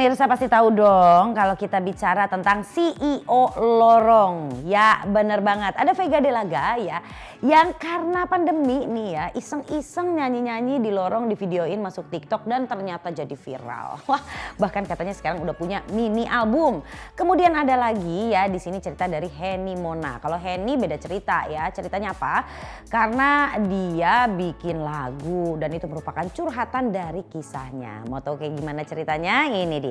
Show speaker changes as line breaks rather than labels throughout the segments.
pemirsa pasti tahu dong kalau kita bicara tentang CEO lorong. Ya bener banget, ada Vega De Laga ya yang karena pandemi nih ya iseng-iseng nyanyi-nyanyi di lorong, di videoin masuk TikTok dan ternyata jadi viral. Wah, bahkan katanya sekarang udah punya mini album. Kemudian ada lagi ya di sini cerita dari Henny Mona. Kalau Henny beda cerita ya, ceritanya apa? Karena dia bikin lagu dan itu merupakan curhatan dari kisahnya. Mau tahu kayak gimana ceritanya? Ini dia.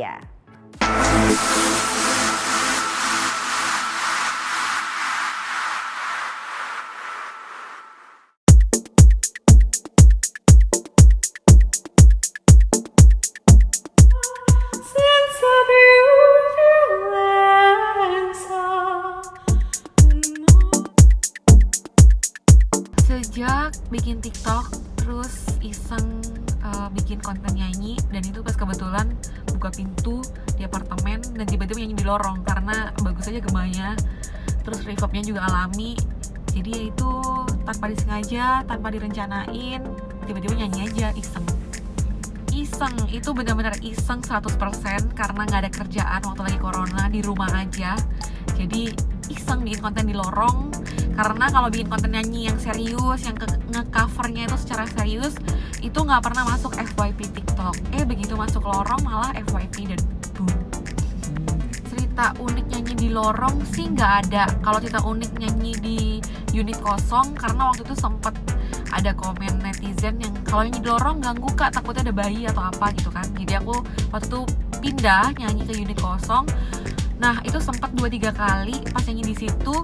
Sejak bikin TikTok terus iseng bikin konten nyanyi, dan itu pas kebetulan buka pintu di apartemen dan tiba-tiba nyanyi di lorong karena bagus aja gemanya, terus reverbnya juga alami. Jadi ya itu tanpa disengaja, tanpa direncanain, tiba-tiba nyanyi aja iseng. Itu benar-benar iseng 100% karena nggak ada kerjaan waktu lagi corona, di rumah aja. Jadi iseng bikin konten di lorong, karena kalau bikin konten nyanyi yang serius, yang nge-covernya itu secara serius, itu nggak pernah masuk FYP TikTok. Begitu masuk lorong malah FYP dan boom. Cerita unik nyanyi di lorong sih nggak ada. Kalau cerita unik nyanyi di unit kosong, karena waktu itu sempet ada komen netizen yang kalau nyanyi di lorong ganggu kak, takutnya ada bayi atau apa gitu kan. Jadi aku waktu itu pindah nyanyi ke unit kosong. Nah itu sempat 2-3 kali pas nyanyi di situ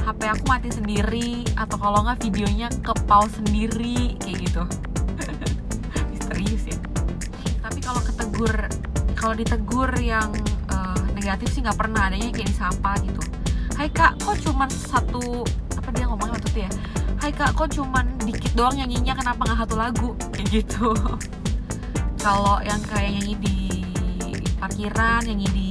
HP aku mati sendiri, atau kalau nggak videonya ke pause sendiri kayak gitu. Misterius ya. Tapi kalau ditegur yang negatif sih nggak pernah, adanya kayak disapa gitu. Hai kak, kok cuman satu, apa dia ngomongnya waktu itu ya? Hai kak, kok cuman dikit doang nyanyinya, kenapa nggak satu lagu? Kayak gitu. Kalau yang kayak nyanyi di parkiran, nyanyi di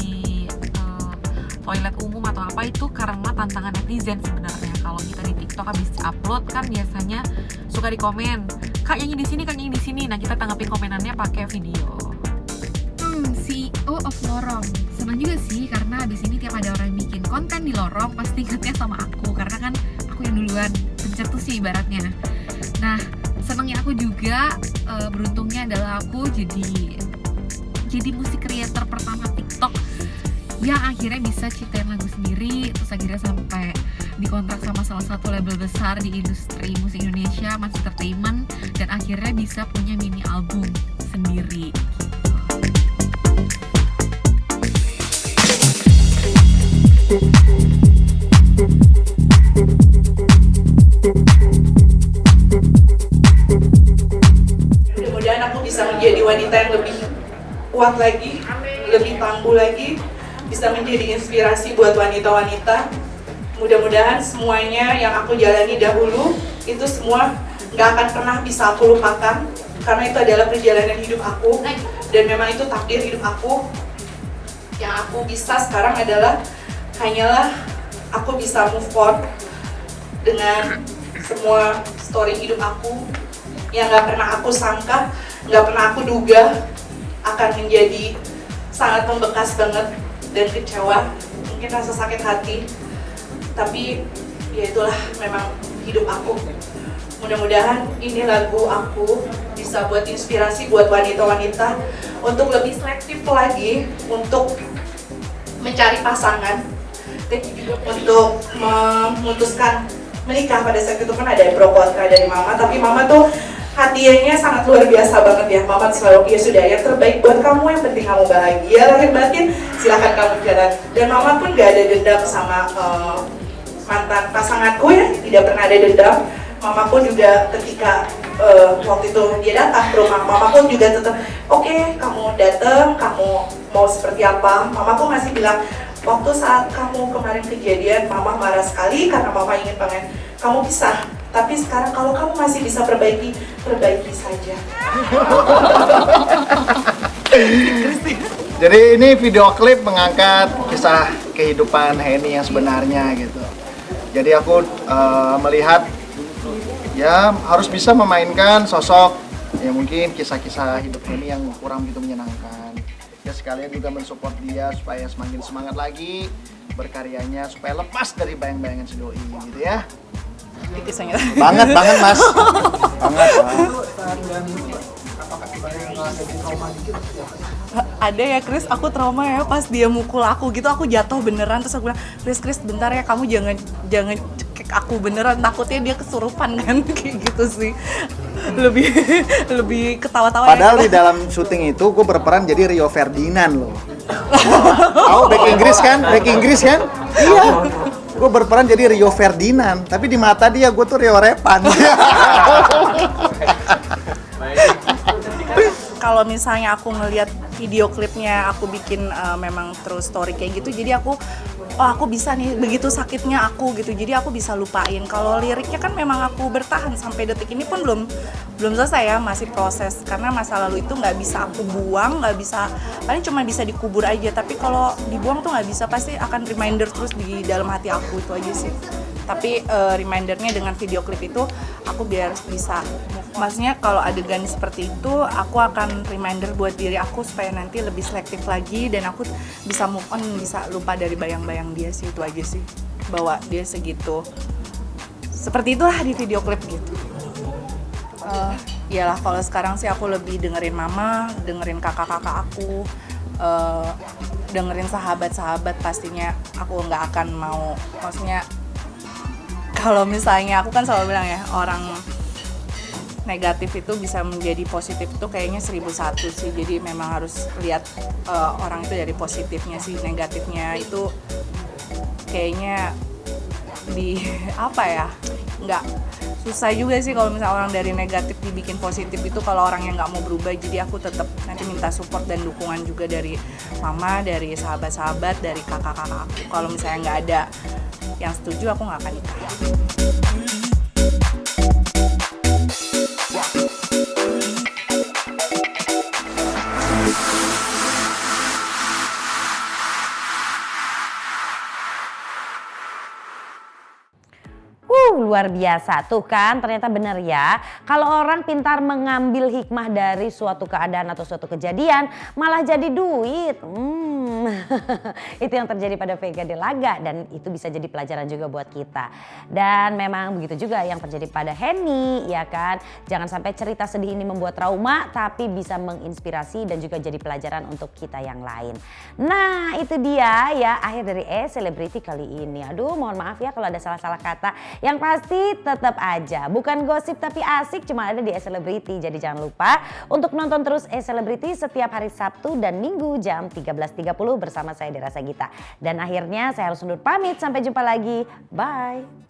toilet umum atau apa, itu karena tantangan netizen sebenarnya. Kalau kita di TikTok habis upload kan biasanya suka di komen, kak nyanyi di sini, kak nyanyi di sini. Nah kita tanggapin komenannya pakai video.
CEO of lorong, senang juga sih karena abis ini tiap ada orang bikin konten di lorong pasti ingatnya sama aku, karena kan aku yang duluan pencetusnya ibaratnya. Nah senangnya aku juga, beruntungnya adalah aku jadi musik creator pertama TikTok yang akhirnya bisa ciptain lagu sendiri, terus akhirnya sampai dikontrak sama salah satu label besar di industri musik Indonesia, Mas Entertainment, dan akhirnya bisa punya mini album sendiri.
Mudah-mudahan aku bisa menjadi wanita yang lebih kuat lagi, lebih tangguh lagi, bisa menjadi inspirasi buat wanita-wanita. Mudah-mudahan semuanya yang aku jalani dahulu itu semua gak akan pernah bisa aku lupakan, karena itu adalah perjalanan hidup aku dan memang itu takdir hidup aku. Yang aku bisa sekarang adalah hanyalah aku bisa move on dengan semua story hidup aku yang gak pernah aku sangka, gak pernah aku duga akan menjadi sangat membekas banget dan kecewa, mungkin rasa sakit hati, tapi ya itulah memang hidup aku. Mudah-mudahan ini lagu aku bisa buat inspirasi buat wanita-wanita untuk lebih selektif lagi untuk mencari pasangan, dan juga untuk memutuskan menikah. Pada saat itu kan ada pro kontra dari mama, tapi mama tuh hatinya sangat luar biasa banget ya. Mama selalu, ya sudah, yang terbaik buat kamu, yang penting kamu bahagia, lahir batin silahkan kamu jalan. Dan mama pun gak ada dendam sama mantan pasanganku ya, tidak pernah ada dendam. Mama pun juga ketika waktu itu dia datang ke rumah, mama pun juga tetap oke, kamu datang, kamu mau seperti apa. Mama pun masih bilang, waktu saat kamu kemarin kejadian, mama marah sekali karena mama ingin pengen kamu pisah. Tapi sekarang kalau kamu masih bisa perbaiki saja.
Jadi ini video klip mengangkat kisah kehidupan Henny yang sebenarnya gitu. Jadi aku melihat ya harus bisa memainkan sosok ya mungkin kisah-kisah hidup Henny yang kurang begitu menyenangkan. Ya sekalian juga mensupport dia supaya semakin semangat lagi berkaryanya, supaya lepas dari bayang-bayangan si doi gitu ya. Banget mas. Banget.
Ada ya Chris, aku trauma ya pas dia mukul aku gitu, aku jatuh beneran, terus aku bilang, Chris bentar ya, kamu jangan cekek aku beneran, takutnya dia kesurupan kan. Kayak gitu sih, lebih ketawa-tawa.
Padahal di dalam syuting itu gue berperan jadi Rio Ferdinand loh. Tahu back Inggris kan? Iya. Gue berperan jadi Rio Ferdinand, tapi di mata dia gue tuh Rio Repan.
Kalau misalnya aku ngelihat video klipnya, aku bikin memang true story kayak gitu, jadi aku bisa nih, begitu sakitnya aku gitu, jadi aku bisa lupain. Kalau liriknya kan memang aku bertahan sampai detik ini pun belum selesai ya, masih proses, karena masa lalu itu nggak bisa aku buang, nggak bisa, paling cuma bisa dikubur aja, tapi kalau dibuang tuh nggak bisa, pasti akan reminder terus di dalam hati aku, itu aja sih. Tapi remindernya dengan video klip itu aku biar bisa, maksudnya kalau adegan seperti itu aku akan reminder buat diri aku supaya nanti lebih selektif lagi dan aku bisa move on, bisa lupa dari bayang-bayang dia sih, itu aja sih, bahwa dia segitu, seperti itulah di video klip gitu. Iyalah, kalau sekarang sih aku lebih dengerin mama, dengerin kakak-kakak aku, dengerin sahabat-sahabat. Pastinya aku nggak akan mau, maksudnya kalau misalnya aku kan selalu bilang ya, orang negatif itu bisa menjadi positif itu kayaknya 1001 sih. Jadi memang harus lihat orang itu dari positifnya sih, negatifnya itu kayaknya di apa ya, nggak, susah juga sih kalau misalnya orang dari negatif dibikin positif itu, kalau orang yang nggak mau berubah. Jadi aku tetap nanti minta support dan dukungan juga dari mama, dari sahabat-sahabat, dari kakak-kakak aku. Kalau misalnya nggak ada yang setuju, aku nggak akan nikah.
Luar biasa tuh kan, ternyata benar ya, kalau orang pintar mengambil hikmah dari suatu keadaan atau suatu kejadian malah jadi duit. Itu yang terjadi pada Vega De Laga dan itu bisa jadi pelajaran juga buat kita. Dan memang begitu juga yang terjadi pada Henny, ya kan. Jangan sampai cerita sedih ini membuat trauma, tapi bisa menginspirasi dan juga jadi pelajaran untuk kita yang lain. Nah, itu dia ya akhir dari Selebriti kali ini. Aduh, mohon maaf ya kalau ada salah-salah kata. Yang pasti tetap aja bukan gosip tapi asik cuma ada di Selebriti. Jadi jangan lupa untuk nonton terus Selebriti setiap hari Sabtu dan Minggu jam 13.30 bersama saya Dera Sagita. Dan akhirnya saya harus undur pamit, sampai jumpa lagi. Bye.